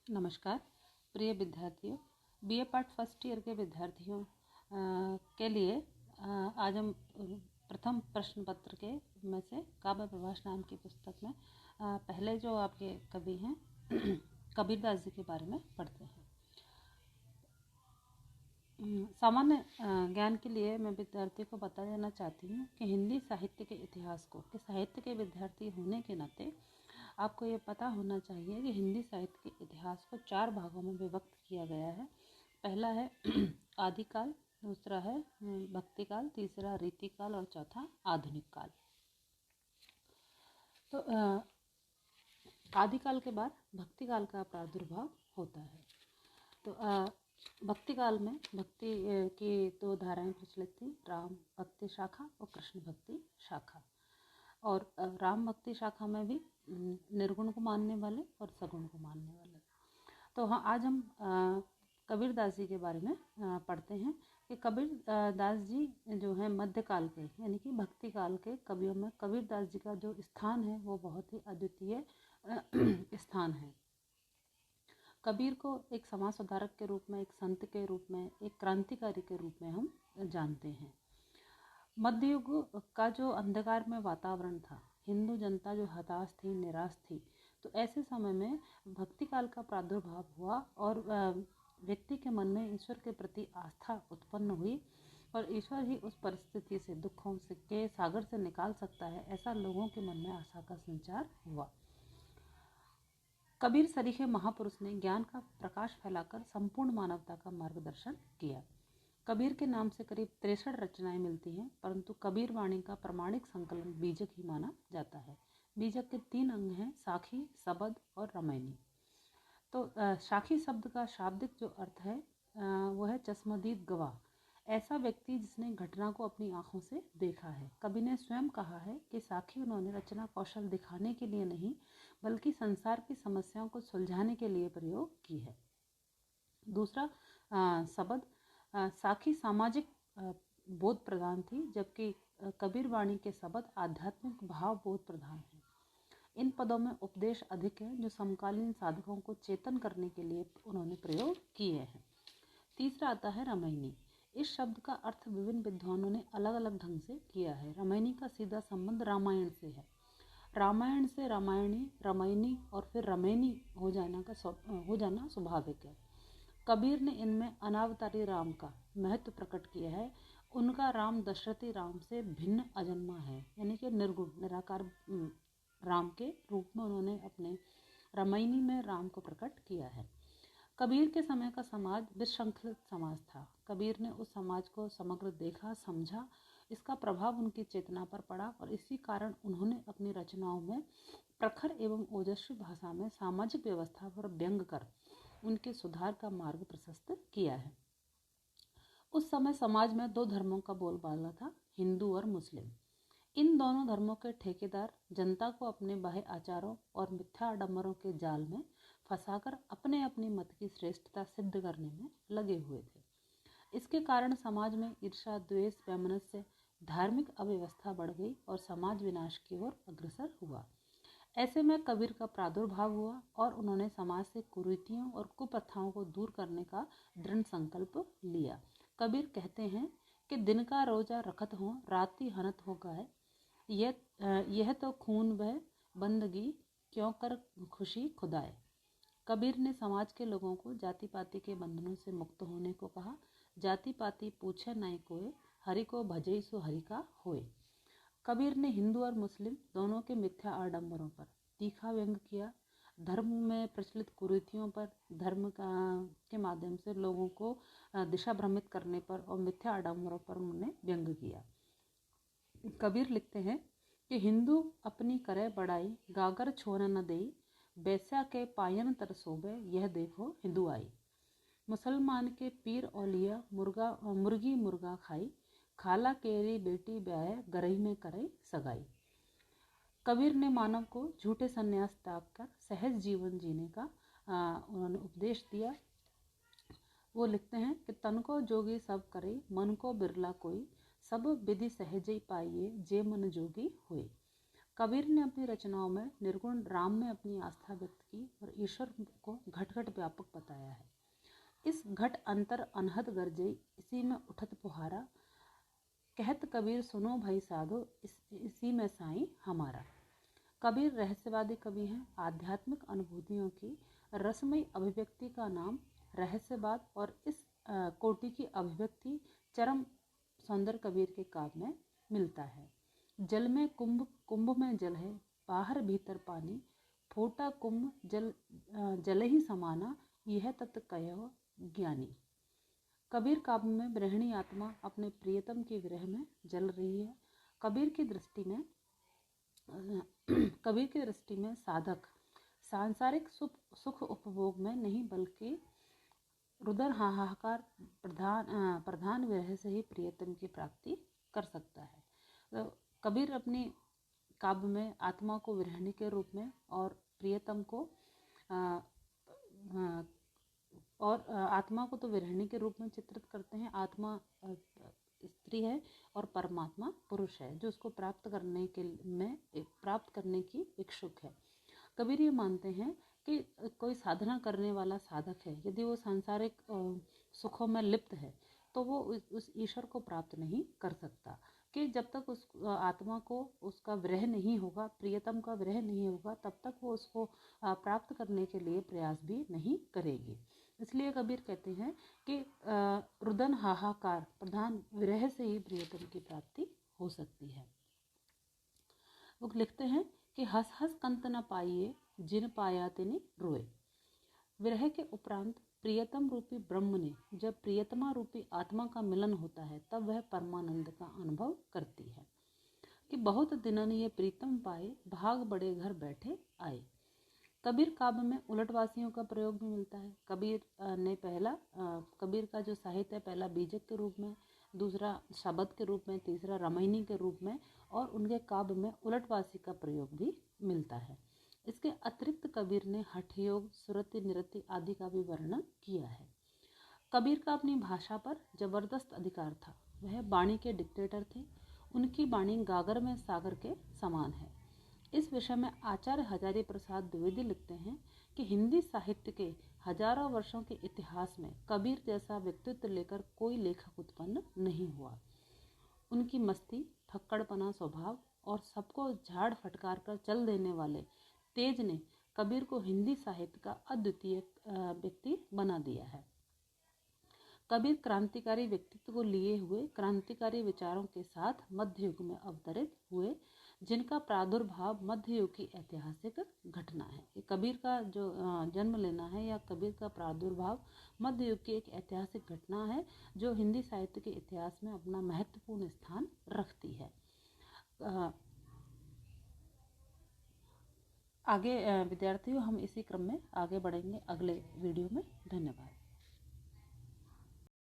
नमस्कार प्रिय विद्यार्थियों, बीए पार्ट फर्स्ट ईयर के विद्यार्थियों के लिए आज हम प्रथम प्रश्न पत्र के में से काव्य प्रभाष नाम की पुस्तक में पहले जो आपके कवि हैं कबीरदास जी के बारे में पढ़ते हैं। सामान्य ज्ञान के लिए मैं विद्यार्थी को बता देना चाहती हूँ कि हिंदी साहित्य के इतिहास को कि साहित्य के विद्यार्थी होने के नाते आपको ये पता होना चाहिए कि हिंदी साहित्य के इतिहास को 4 भागों में विभक्त किया गया है। पहला है आदिकाल, दूसरा है भक्तिकाल, तीसरा रीतिकाल और चौथा आधुनिक काल। तो आदिकाल के बाद भक्तिकाल का प्रादुर्भाव होता है। तो भक्तिकाल में भक्ति की 2 धाराएं प्रचलित थी, राम भक्ति शाखा और कृष्ण भक्ति शाखा। और राम भक्ति शाखा में भी निर्गुण को मानने वाले और सगुण को मानने वाले। तो हाँ, आज हम कबीरदास जी के बारे में पढ़ते हैं कि कबीरदास जी जो है मध्यकाल के यानी कि भक्ति काल के कवियों में कबीरदास जी का जो स्थान है वो बहुत ही अद्वितीय स्थान है। कबीर को एक समाज सुधारक के रूप में, एक संत के रूप में, एक क्रांतिकारी के रूप में हम जानते हैं। मध्ययुग का जो अंधकार में वातावरण था, हिंदू जनता जो हताश थी, निराश थी, तो ऐसे समय में भक्ति काल का प्रादुर्भाव हुआ और व्यक्ति के मन में ईश्वर के प्रति आस्था उत्पन्न हुई और ईश्वर ही उस परिस्थिति से, दुखों से के सागर से निकाल सकता है, ऐसा लोगों के मन में आशा का संचार हुआ। कबीर सरीखे महापुरुष ने ज्ञान का प्रकाश फैलाकर संपूर्ण मानवता का मार्गदर्शन किया। कबीर के नाम से करीब 63 रचनाएं मिलती हैं, परंतु कबीर वाणी का प्रमाणिक संकलन बीजक ही माना जाता है। बीजक के 3 अंग हैं, साखी, सबद और रामायणी। तो साखी शब्द का शाब्दिक जो अर्थ है वो है चश्मदीद गवाह, ऐसा व्यक्ति जिसने घटना को अपनी आंखों से देखा है। कबीर ने स्वयं कहा है कि साखी उन्होंने रचना कौशल दिखाने के लिए नहीं बल्कि संसार की समस्याओं को सुलझाने के लिए प्रयोग की है। दूसरा सबद, साखी सामाजिक बोध प्रधान थी, जबकि कबीर वाणी के शब्द आध्यात्मिक भाव बोध प्रधान है। इन पदों में उपदेश अधिक है जो समकालीन साधकों को चेतन करने के लिए उन्होंने प्रयोग किए हैं। तीसरा आता है रामायणी। इस शब्द का अर्थ विभिन्न विद्वानों ने अलग अलग ढंग से किया है। रामायणी का सीधा संबंध रामायण से है। रामायण से रामायणी, रामायणी और फिर रामायणी हो जाना स्वाभाविक है। कबीर ने इनमें अनावतारी राम का महत्व प्रकट किया है। उनका राम दशरथी राम से भिन्न अजन्मा है, यानी कि निर्गुण निराकार राम के रूप में उन्होंने अपने रामायणी में राम को प्रकट किया है। कबीर के समय का समाज विसंखलित समाज था। कबीर ने उस समाज को समग्र देखा, समझा, इसका प्रभाव उनकी चेतना पर पड़ा और इसी कारण उन्होंने अपनी रचनाओं में प्रखर एवं ओजस्वी भाषा में सामाजिक व्यवस्था पर व्यंग कर उनके सुधार का मार्ग प्रशस्त किया है। उस समय समाज में 2 धर्मों का बोलबाला था, हिंदू और मुस्लिम। इन दोनों धर्मों के ठेकेदार जनता को अपने बाह्य आचारों और मिथ्या आडंबरों के जाल में फंसाकर अपने अपने मत की श्रेष्ठता सिद्ध करने में लगे हुए थे। इसके कारण समाज में ईर्ष्या, द्वेष, वैमनस्य, धार्मिक अव्यवस्था बढ़ गई और समाज विनाश की ओर अग्रसर हुआ। ऐसे में कबीर का प्रादुर्भाव हुआ और उन्होंने समाज से कुरीतियों और कुप्रथाओं को दूर करने का दृढ़ संकल्प लिया। कबीर कहते हैं कि दिन का रोजा रखत हो, राति हनत हो गाय, यह तो खून बह बंदगी, क्यों कर खुशी खुदाए। कबीर ने समाज के लोगों को जाति पाति के बंधनों से मुक्त होने को कहा। जाति पाति पूछे नहीं कोय, हरि को भजई सो हरि का होए। कबीर ने हिंदू और मुस्लिम दोनों के मिथ्या आडंबरों पर तीखा व्यंग किया। धर्म में प्रचलित कुरीतियों पर, धर्म के माध्यम से लोगों को दिशा भ्रमित करने पर और मिथ्या आडंबरों पर उन्होंने व्यंग किया। कबीर लिखते हैं कि हिंदू अपनी करे बड़ाई, गागर छोड़ न देई, बैस्या के पायन तर सोबे, यह देखो हिंदू आई। मुसलमान के पीर औलिया मुर्गी मुर्गा खाई, खाला केरी बेटी ब्याह, गरही में करे सगाई। कबीर ने मानव को झूठे संन्यास त्याग कर सहज जीवन जीने का उन्होंने उपदेश दिया। वो लिखते हैं कि तन को जोगी सब करे, मन को बिरला कोई, सब विधि सहज ही पाइए, जे मन जोगी हुए। कबीर ने अपनी रचनाओं में निर्गुण राम में अपनी आस्था व्यक्त की और ईश्वर को घट घट व्यापक बताया है। इस घट अंतर अनहद गरजे, इसी में उठत पुहारा, कहत कबीर सुनो भाई साधो, इसी में साईं हमारा। कबीर रहस्यवादी कवि हैं। आध्यात्मिक अनुभूतियों की रसमयी अभिव्यक्ति का नाम रहस्यवाद और इस कोटि की अभिव्यक्ति चरम सौंदर्य कबीर के काव्य में मिलता है। जल में कुंभ, कुंभ में जल है, बाहर भीतर पानी, फोटा कुंभ जल ही समाना, यह तत्व कहो ज्ञानी। कबीर काव्य में गृहिणी आत्मा अपने प्रियतम के विरह में जल रही है। कबीर की दृष्टि में साधक सांसारिक सुख उपभोग में नहीं बल्कि रुदन हाहाकार प्रधान विरह से ही प्रियतम की प्राप्ति कर सकता है। तो कबीर अपनी काव्य में आत्मा को विरहिणी के रूप में और प्रियतम को आत्मा को तो विरहिणी के रूप में चित्रित करते हैं। आत्मा स्त्री है और परमात्मा पुरुष है जो उसको प्राप्त करने की इच्छुक है। कबीर ये मानते हैं कि कोई साधना करने वाला साधक है, यदि वो सांसारिक सुखों में लिप्त है तो वो उस ईश्वर को प्राप्त नहीं कर सकता, कि जब तक उस आत्मा को उसका विरह नहीं होगा, प्रियतम का विरह नहीं होगा, तब तक वो उसको प्राप्त करने के लिए प्रयास भी नहीं करेगी। इसलिए कबीर कहते हैं कि रुदन हाहाकार प्रधान विरह से ही प्रियतम की प्राप्ति हो सकती है। वो लिखते हैं कि हंस हंस कंत न पाइए, जिन पाया तिनि रोए। विरह के उपरांत प्रियतम रूपी ब्रह्म ने जब प्रियतमा रूपी आत्मा का मिलन होता है तब वह परमानंद का अनुभव करती है कि बहुत दिनन ये प्रीतम पाए, भाग बड़े घर बैठे आए। कबीर काव्य में उलटवासियों का प्रयोग भी मिलता है। कबीर का जो साहित्य है, पहला बीजक के रूप में, दूसरा शब्द के रूप में, तीसरा रामायणी के रूप में, और उनके काव्य में उलटवासी का प्रयोग भी मिलता है। इसके अतिरिक्त कबीर ने हठयोग, सुरति, निरति आदि का भी वर्णन किया है। कबीर का अपनी भाषा पर जबरदस्त अधिकार था। वह वाणी के डिक्टेटर थे। उनकी वाणी गागर में सागर के समान है। इस विषय में आचार्य हजारी प्रसाद द्विवेदी लिखते हैं कि हिंदी साहित्य के हजारों वर्षों के इतिहास में कबीर जैसा व्यक्तित्व लेकर कोई लेखक उत्पन्न नहीं हुआ। उनकी मस्ती, फक्कड़पना स्वभाव और सबको झाड़ फटकार कर चल देने वाले तेज ने कबीर को हिंदी साहित्य का अद्वितीय व्यक्ति बना दिया है। कबीर क्रांतिकारी व्यक्तित्व को लिए हुए क्रांतिकारी विचारों के साथ मध्य युग में अवतरित हुए, जिनका प्रादुर्भाव मध्य युग की ऐतिहासिक घटना है। कबीर का जो जन्म लेना है या कबीर का प्रादुर्भाव मध्य युग की एक ऐतिहासिक घटना है जो हिंदी साहित्य के इतिहास में अपना महत्वपूर्ण स्थान रखती है। आगे विद्यार्थियों, हम इसी क्रम में आगे बढ़ेंगे अगले वीडियो में। धन्यवाद।